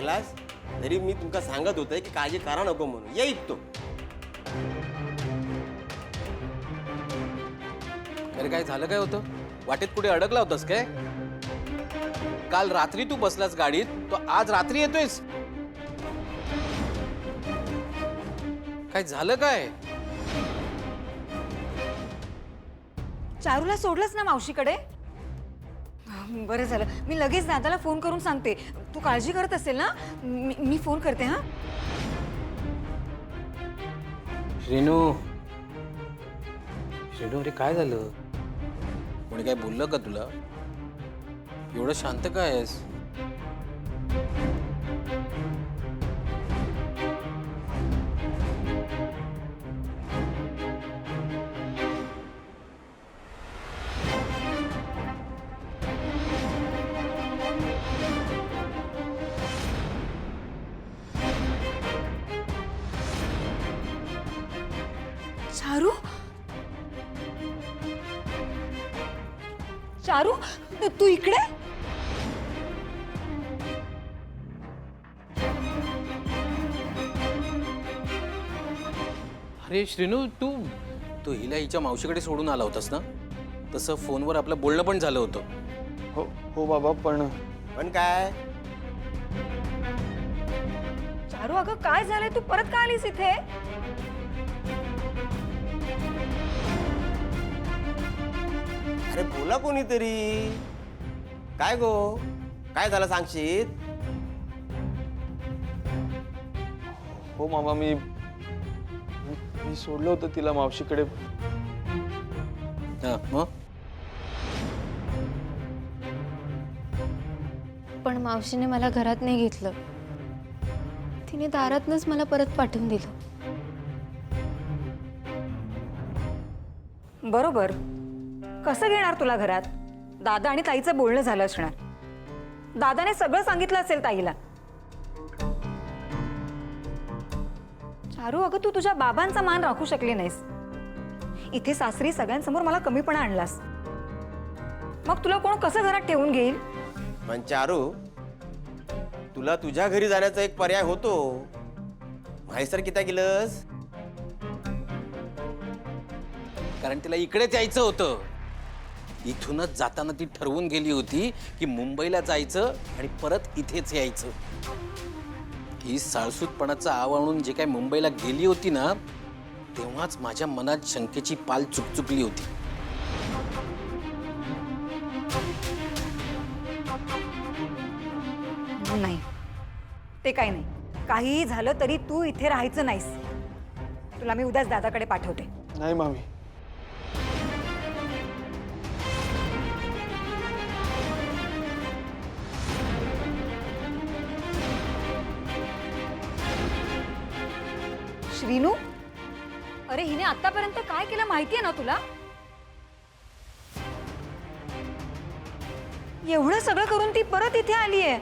ऐकलास? तरी मी तुमका सांगत होते की काळजी करा नको म्हणून. येईत तो. अरे काय झालं काय होतं? वाटेत कुठे अडकला होतास काय? काल रात्री तू बसलास गाडीत, तो आज रात्री येतोयस. काय झालं काय? चारूला सोडलंस ना मावशीकडे? बरं झालं, मी लगेच दादाला फोन करून सांगते. तू काळजी करत असेल ना? मी फोन करते. हा श्रीनू, श्रीनू, अरे काय झालं? कोणी काय बोललं का तुला? एवढं शांत काय आहेस? चारू, चारू, तू इकडे? अरे श्रीनू, तू हिला हिच्या मावशीकडे सोडून आला होतास ना? तसं फोनवर आपलं बोलणं पण झालं होतं. हो हो बाबा, पण काय? चारू, अगं काय झालंय? तू परत का आलीस इथे? अरे बोला कोणीतरी. काय गो, काय झालं सांगशील? हो मामा, मी सोडलं होतं तिला मावशीकडे. हा, मग? पण मावशीने मला घरात नाही घेतलं. तिने दारातनच मला परत पाठवून दिलं. बरोबर. कसं घेणार तुला घरात? दादा आणि ताईचं बोलणं झालं असणार. दादाने सगळं सांगितलं असेल ताईला. चारू, अगं तू तुझ्या बाबांचा मान राखू शकली नाहीस. इथे सासरी सगळ्यांसमोर मला कमीपणा आणलास. मग तुला कोण कसं घरात ठेवून घेईल? पण चारू, तुला तुझ्या घरी जाण्याचा एक पर्याय होतो. माहीसर किती केलंस? कारण तिला इकडेच यायचं होतं. इथूनच जाताना ती ठरवून गेली होती की मुंबईला जायचं आणि परत इथेच यायचं. ही साळसूतपणाचा आव आणून जे काय मुंबईला गेली होती ना, तेव्हाच माझ्या मनात शंकेची पाल चुकचुकली होती. नाही, ते काही नाही. काहीही झालं तरी तू इथे राहायचं नाहीस. तुला मी उद्याच दादाकडे पाठवते. नाही मामी, श्रीनू, अरे हिने आतापर्यंत काय केलं माहितीये ना तुला? एवढं सगळं करून ती परत इथे आलीये.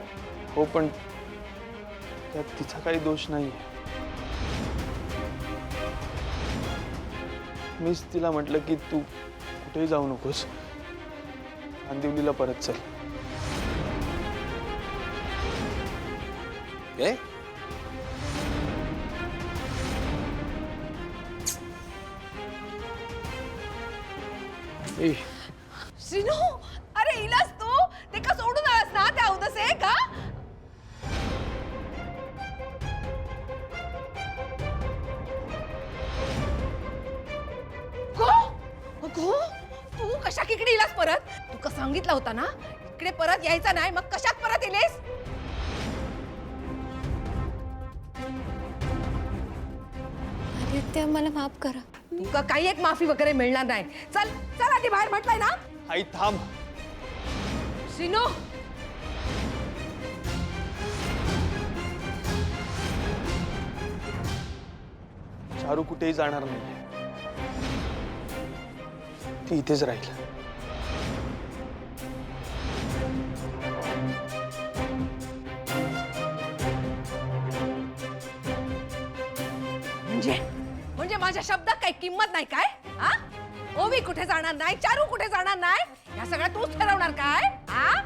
हो पण त्यात तिचा काही दोष नाहीये. मीच तिला म्हटलं की तू कुठेही जाऊ नकोस, कांदिवलीला परत चल. काय? श्रीनू, अरे इलास तू ते का सोडून आलास ना त्या उदसे का? गो, तू कशा इकडे इलास परत? तू का सांगितलं होता ना इकडे परत यायचा नाही, मग कशात परत इलेस? आदित्य, मला माफ करा. तुका काही एक माफी वगैरे मिळणार नाही. चल चल, आधी बाहेर म्हटलंय ना. आई थांब. श्रीनू, चारू कुठेही जाणार नाही. ती इथेच राहील. म्हणजे माझ्या शब्दात काही किंमत नाही काय? हा? ओवी कुठे जाणार नाही, चारू कुठे जाणार नाही, या सगळ्या तूच ठरवणार काय? हा?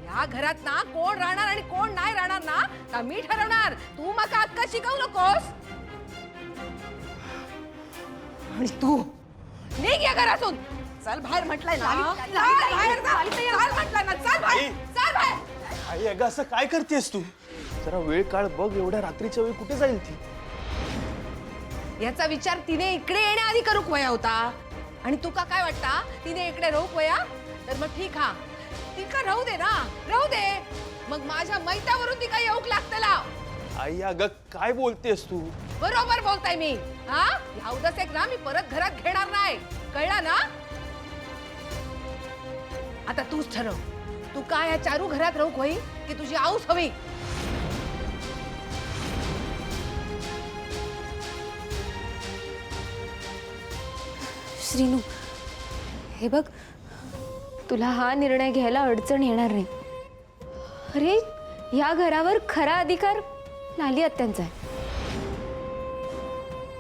ह्या घरात ना कोण राहणार आणि कोण नाही राहणार ना का मी ठरवणार. तू मका अक्का शिकवू नकोस. आणि तू निघ या घरातून. चल बाहेर म्हटलंय ना. चल बाहेर जा. चल म्हटलं ना. चल बाहेर. चल बाहेर. आई अगं असं काय करतेस तू? जरा वेळ काळ बघ, एवढ्या रात्रीच्या वेळी कुठे जाईल ती? याचा विचार तिने इकडे येण्याआधी करूक वया होता. आणि तुका काय वाटता तिने इकडे राहूक वया? तर मग ठीक हा, तिका राहू दे ना, राहू दे. मग माझ्या मैतावरून तिका येऊक लागतला. आई अगं काय बोलतेस तू? बरोबर बोलताय मी. हा ह्या उद्याच एक ना मी परत घरात घेणार नाही, कळला ना? आता तूच ठरव, तू काय या चारू घरात राहूक होई की तुझी आऊस हवी? श्रीनू, हे बघ, तुला हा निर्णय घ्यायला अडचण येणार नाही. अरे, या घरावर खरा अधिकार लाली आत्यांचा आहे.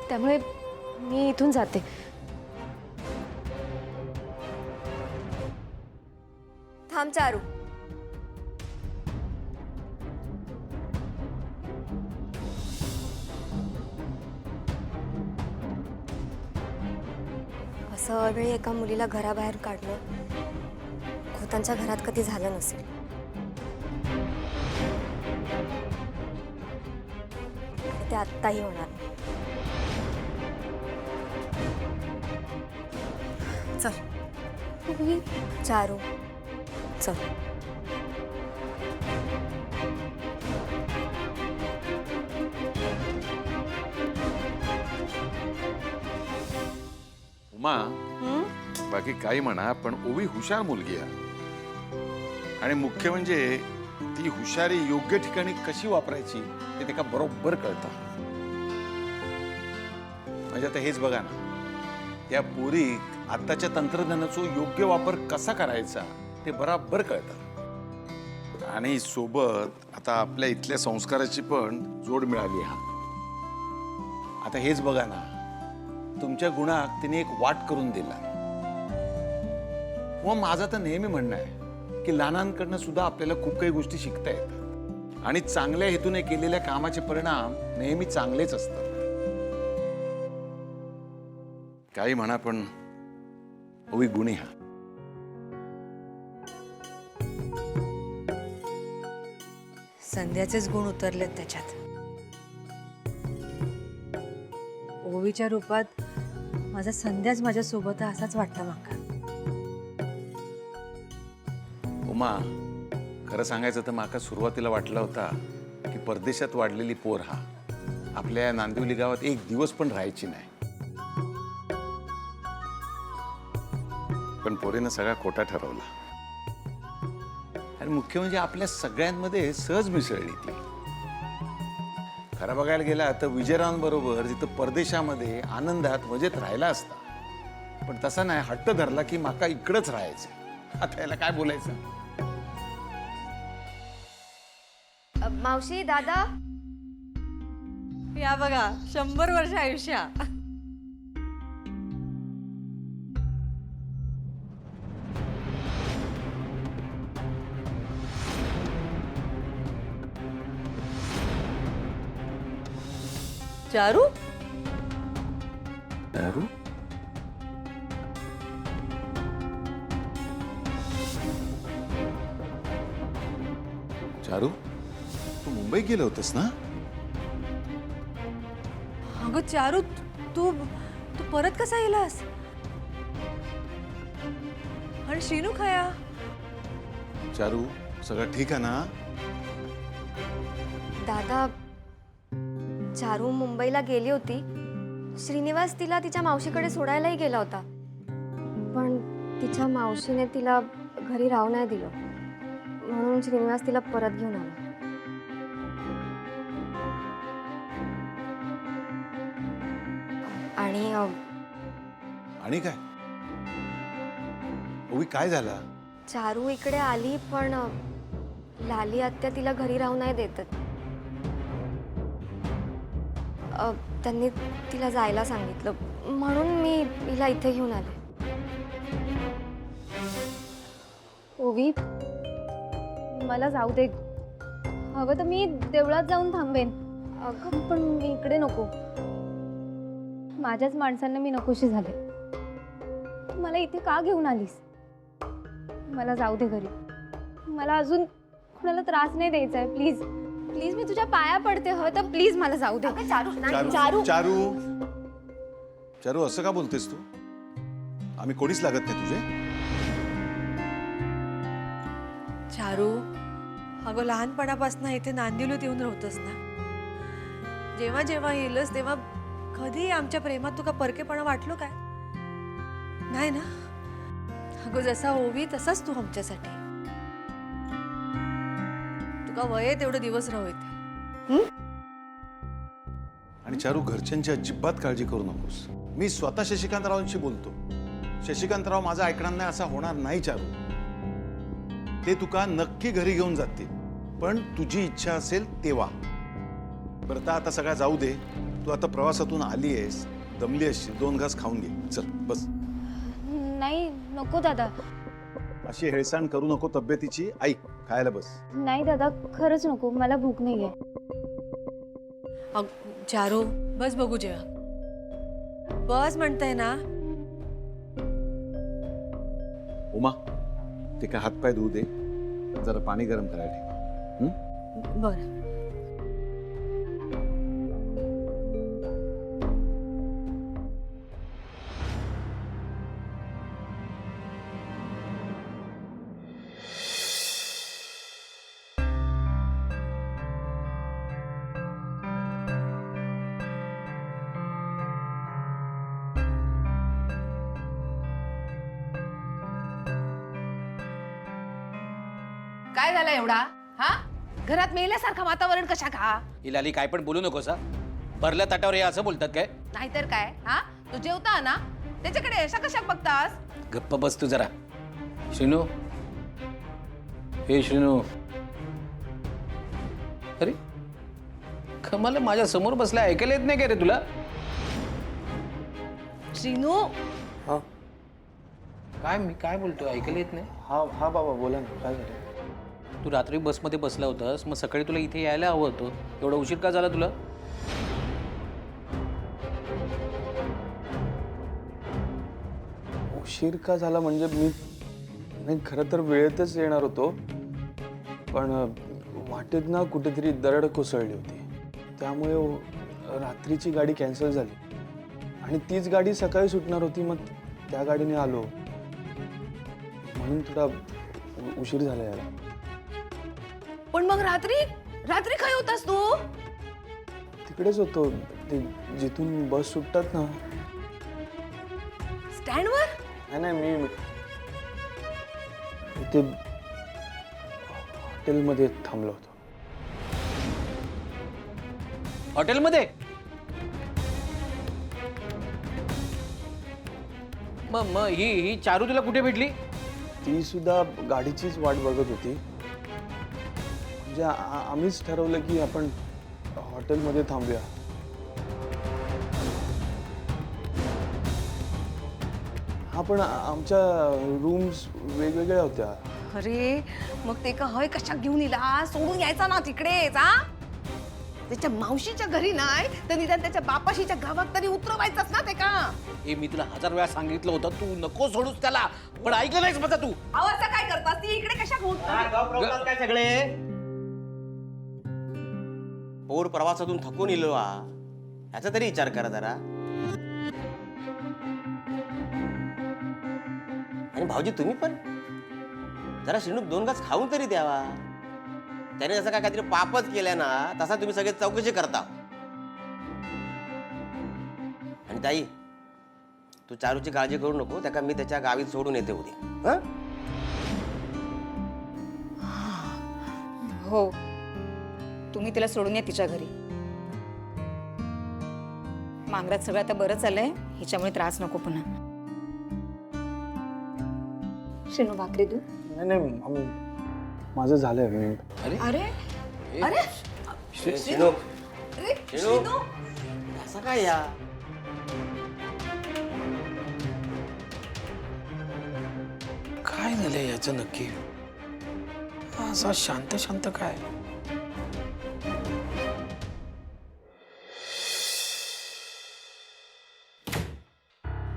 त्यामुळे मी इथून जाते. थांब चारू. असं अवेळी एका मुलीला घराबाहेर काढणं खोतांच्या घरात कधी झालं नसेल. ते आत्ताही होणार नाही. चल चारू, चल. उमा, बाकी काही म्हणा पण ओवी हुशार मुलगी आहे. आणि मुख्य म्हणजे ती हुशारी योग्य ठिकाणी कशी वापरायची ते त्याला बरोबर कळतं. म्हणजे आता हेच बघा ना, त्या पोरीक आताच्या तंत्रज्ञानाचा योग्य वापर कसा करायचा ते बराबर कळतं. आणि सोबत आता आपल्या इथल्या संस्काराची पण जोड मिळाली. हा आता हेच बघा ना, तुमच्या गुणात तिने एक वाट करून दिला. व माझं तर नेहमी म्हणणं आहे की लहानांकडनं सुद्धा आपल्याला खूप काही गोष्टी शिकता येतात. आणि चांगल्या हेतूने केलेल्या कामाचे परिणाम नेहमी चांगलेच असतात. काही म्हणा पण ओवी गुणी हा. संध्याचेच गुण उतरलेत त्याच्यात. ओवीच्या रूपात माझा संध्याच माझ्या सोबत असाच वाटतं माका. उमा, खरं सांगायचं तर माका सुरुवातीला वाटला होता की परदेशात वाढलेली पोर हा आपल्या नांदिवली गावात एक दिवस पण राहायची नाही. पण पोरीनं सगळा खोटा ठरवला. आणि मुख्य म्हणजे आपल्या सगळ्यांमध्ये सहज मिसळली ती. खरं बघायला गेला तर विजयरावांबरोबर तिथं परदेशामध्ये आनंदात मजेत राहिला असता. पण तसा नाही, हट्ट धरला की माका इकडंच राहायचं. आता याला काय बोलायचं? मावशी, दादा, या बघा 100 वर्ष आयुष्य. चारू, चारू, चारू, तू मुंबई गेलं होतस ना? अगं चारू, तू तू परत कसा येलास? आणि श्रीनू खाया? चारू, सगळं ठीक आहे ना? दादा, चारू मुंबईला गेली होती. श्रीनिवास तिला तिच्या मावशीकडे सोडायलाही गेला होता. पण तिच्या मावशीने तिला घरी राहू नाही दिलं. म्हणून श्रीनिवास तिला परत घेऊन आला. आणि काय ओवी, काय झालं? चारू इकडे आली पण लाली आत्या तिला घरी राहू नाही देतात. त्यांनी तिला जायला सांगितलं. म्हणून मी हिला इथे घेऊन आले. ओवी, मला जाऊ दे. हवं तर मी देवळात जाऊन थांबेन. अगं पण मी इकडे नको. माझ्याच माणसांना मी नकोशी झाले. मला इथे का घेऊन आलीस? मला जाऊ दे घरी. मला अजून कोणाला त्रास नाही द्यायचा आहे. प्लीज प्लीज मी तुझ्या पाया पडते. हवं तर प्लीज मला जाऊ दे. चारू चारू चारू असं का बोलतेस तू? आम्ही कोणीच लागत नाही तुझे. चारू, अगं लहानपणापासून इथे नांदिवलीत येऊन राहतोस ना. जेव्हा जेव्हा येलस तेव्हा कधी आमच्या प्रेमात तुका परकेपणा वाटलो काय? नाही ना. अगं जसा ओवी तसाच तू आमच्यासाठी. तुका वय तेवढे दिवस राहू येते. आणि चारू, घरच्यांची अजिबात काळजी करू नकोस. मी स्वतः शशिकांतरावांशी बोलतो. शशिकांतराव माझा ऐकणार नाही असं होणार नाही चारू. ते तुका नक्की घरी घेऊन जातील, पण तुझी इच्छा असेल तेव्हा. बरं आता सगळ्या जाऊ दे. तू आता प्रवासातून आली आहेस, दमली असशील, 2 घास खाऊन घे. चल बस. नाही नको दादा. अशी हेळसांड करू नको तब्येतीची. ऐक, खायला बस. नाही दादा, खरंच नको. मला भूक नाही आहे. चारू बस बघू जेव्हा. बस म्हणताय ना. उमा, ते काय हातपाय धुऊ दे. जरा पाणी गरम करायला ठेव. बरं. काय झालं एवढा? हा, घरात मेल्यासारखं वातावरण कशा का? हिलाली काय पण बोलू नकोस. भरल्या ताटावर हे असं बोलतात काय? नाहीतर काय? हा, तू जेवता ना, त्याच्याकडे अशा कशा बघतास? गप्प बस तू जरा. श्रीनू, हे श्रीनू. अरे मला माझ्या समोर बसला ऐकायला येत नाही का रे तुला? श्रीनू, काय मी काय बोलतोय ऐकायला येत नाही? हा बाबा बोला ना, काय झालं? तू रात्री बसमध्ये बसला होतास, मग सकाळी तुला इथे यायला हवं होतं. एवढा उशीर का झाला तुला? उशीर का झाला म्हणजे मी खरं तर वेळेतच येणार होतो, पण वाटेत ना कुठेतरी दरड कोसळली होती. त्यामुळे रात्रीची गाडी कॅन्सल झाली आणि तीच गाडी सकाळी सुटणार होती. मग त्या गाडीने आलो, म्हणून थोडा उशीर झाला यायला. पण मग रात्री रात्री काय होतास तू? तिकडेच होतो, ते जिथून बस सुटतात ना. स्टँडवर? नाही मी ते हॉटेलमध्ये थांबलो होतो. हॉटेलमध्ये? मग ही चारू तुला कुठे भेटली? ती सुद्धा गाडीचीच वाट बघत होती. म्हणजे आम्हीच ठरवलं की आपण हॉटेलमध्ये थांबूया. हा, पण आमच्या रूम्स वेगवेगळ्या होत्या. अरे मग ते का हय कशा घेऊन इला? सोडून यायचा ना तिकडेच. हा, त्याच्या मावशीच्या घरी नाही तर निदान त्याच्या बापाशीच्या गावात तरी उतरवायचंच ना ते का? हे मी तुला 1000 वेळा सांगितलं होतं, तू नको सोडूस त्याला, पण ऐकलं नाहीस माझा तू. आवाज काय करतास? ती इकडे कशा घेऊन? काय सगळे पोर प्रवासातून थकून इलो ह्याचा तरी विचार करा जरा. आणि भाऊजी तुम्ही पण जरा शिणूक 2 घास खाऊन तरी द्यावा. त्याने जसं काय काहीतरी पापच केल्या ना तसा तुम्ही सगळे चौकशी करता. आणि ताई, तू चारूची काळजी करू नको. त्याका मी त्याच्या गावी सोडून येते उद्या. हो, तुम्ही तिला सोडून या तिच्या घरी. मांगरात सगळं आता बरं चाललंय, हिच्यामुळे त्रास नको पुन्हा. शिनू भाकरी तू? नाही माझं झालंय. अरे अरे शिणू, अरे श्रीनू, असं काय या? काय झालंय याचं नक्की? असा शांत शांत काय?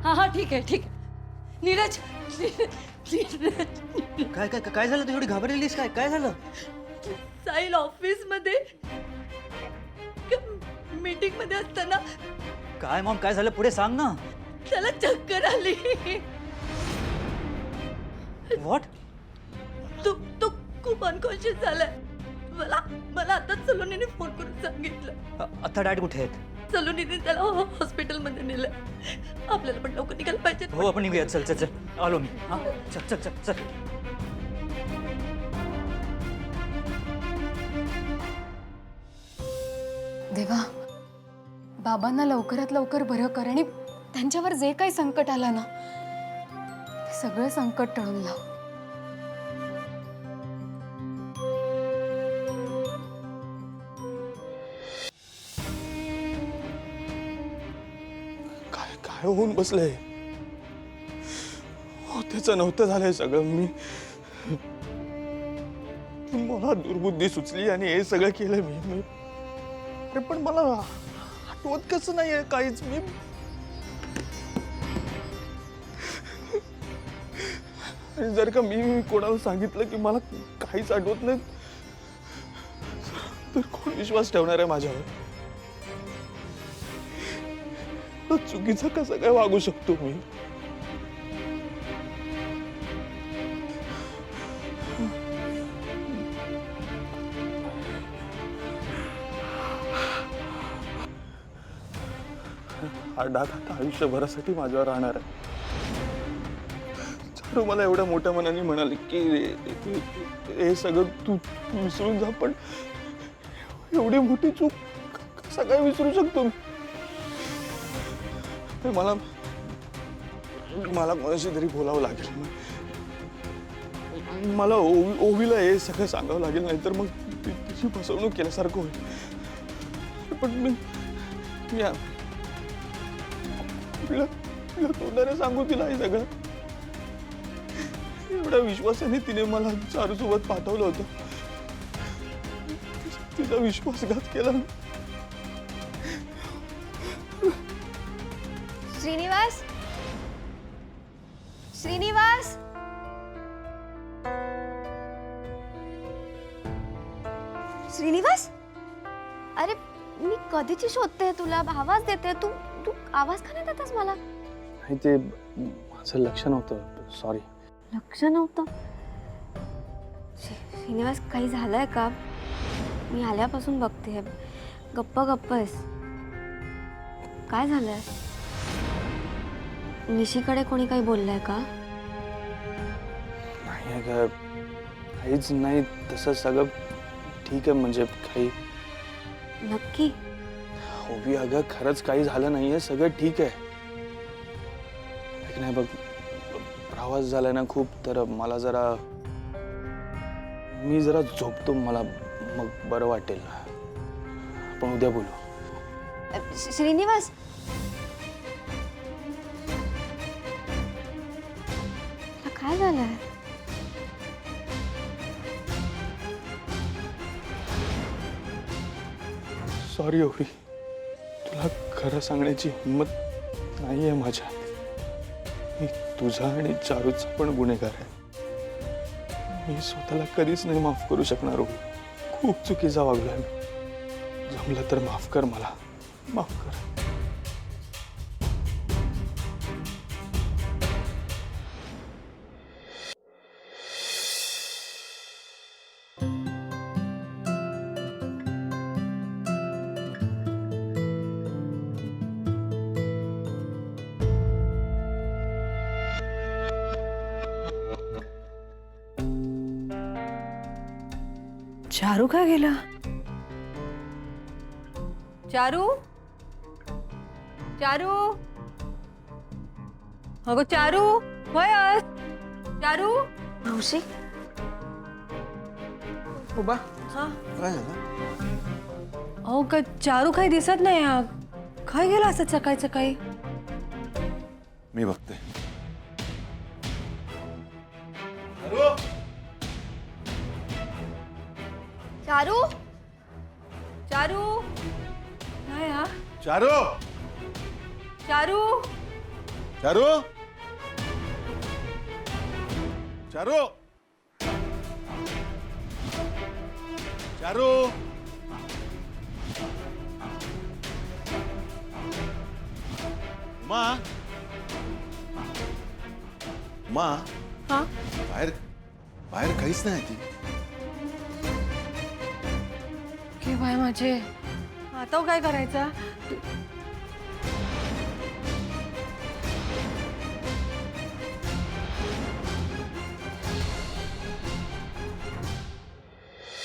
हा हा ठीक आहे ठीक आहे. नीरज काय काय काय झालं? तू एवढी घाबरलेलीस काय? काय झालं? साहिल ऑफिस मध्ये मीटिंग मध्ये असताना काय मॉम, काय झालं? पुढे सांग ना. त्याला चक्कर आली. व्हॉट? तो तो खूप अनकॉन्शियस झालाय. मला मला आताच सलोनीने फोन करून सांगितलं. आता डॅड कुठे आहेत? सलोनीने त्याला हॉस्पिटलमध्ये नेलं. आपल्याला पण लवकर निघायला पाहिजे. हो, आपण निघूया. चल चल चल, आलो मी. हा, चल चल चल चल. देवा, बाबांना लवकरात लवकर बरं कर आणि त्यांच्यावर जे काही संकट आलं ना ते सगळं संकट टळून लाव. काय काय होऊन बसलंय? होतेचं नव्हतं झालंय सगळं. मला दुर्बुद्धी सुचली आणि हे सगळं केलं मी. अरे पण मला आठवत कसं नाहीये काहीच. आणि जर का मी कोणाला सांगितलं की मला काहीच आठवत नाही तर कोण विश्वास ठेवणार आहे माझ्यावर? चुकीचं कसं काय वागू शकतो मी? हा डाग आता आयुष्यभरासाठी माझ्यावर राहणार आहे. चारू मला एवढ्या मोठ्या मनाने म्हणाले की हे सगळं तू विसरून जा, पण एवढी मोठी चूक कसं काय विसरू शकतो मी? मला कोणाशी तरी बोलावं लागेल. मला ओवीला हे सगळं सांगावं लागेल, नाहीतर मग तिची फसवणूक केल्यासारखं होईल. पण मी तोंडाने सांगू तिला हे सगळं? एवढ्या विश्वासाने तिने मला चारू सोबत पाठवलं होतं. तिचा विश्वासघात केला. श्रीनिवास, श्रीनिवास, श्रीनिवास, अरे मी कधीची शोधते तुला, आवाज देते. तू तू आवाज का नाही देतेस मला? नाही, ते माझं लक्ष नव्हतं. सॉरी. लक्ष नव्हतं? श्रीनिवास, काही झालंय का? मी आल्यापासून बघते. गप्प गप्प आहेस. काय झालंय? निशीकडे कोणी काही बोललंय का? नाही अगं, काहीच नाही. तसं सगळं ठीक आहे. म्हणजे काही नक्की? ओवी अगं, खरंच काही झालं नाहीये. सगळं ठीक आहे. नाही बघ, प्रवास झालाय ना खूप, तर मला मी जरा झोपतो. मला मग बरं वाटेल. आपण उद्या बोलू. श्रीनिवास, काय झालंय? सॉरी ओवी, तुला खरं सांगण्याची हिंमत नाहीये माझ्यात. मी तुझा आणि चारूचा पण गुन्हेगार आहे. मी स्वतःला कधीच नाही माफ करू शकणार ओवी. खूप चुकीचा वागलोय मी. जमलं तर माफ कर मला. माफ कर. चारू का गेला? चारू, चारू, अगं चारू, होय आज? चारू, मावशी, उभा. हा, काय झालं? अहो काय चारू काही दिसत नाही. काय गेला असं सकाळी सकाळी? मी बघते. चारू चारू नाही हा चारू चारू चारू चारू चारू उमा उमा हा बाहेर बाहेर काहीच नाही ती केव्हा माझे आता काय करायचा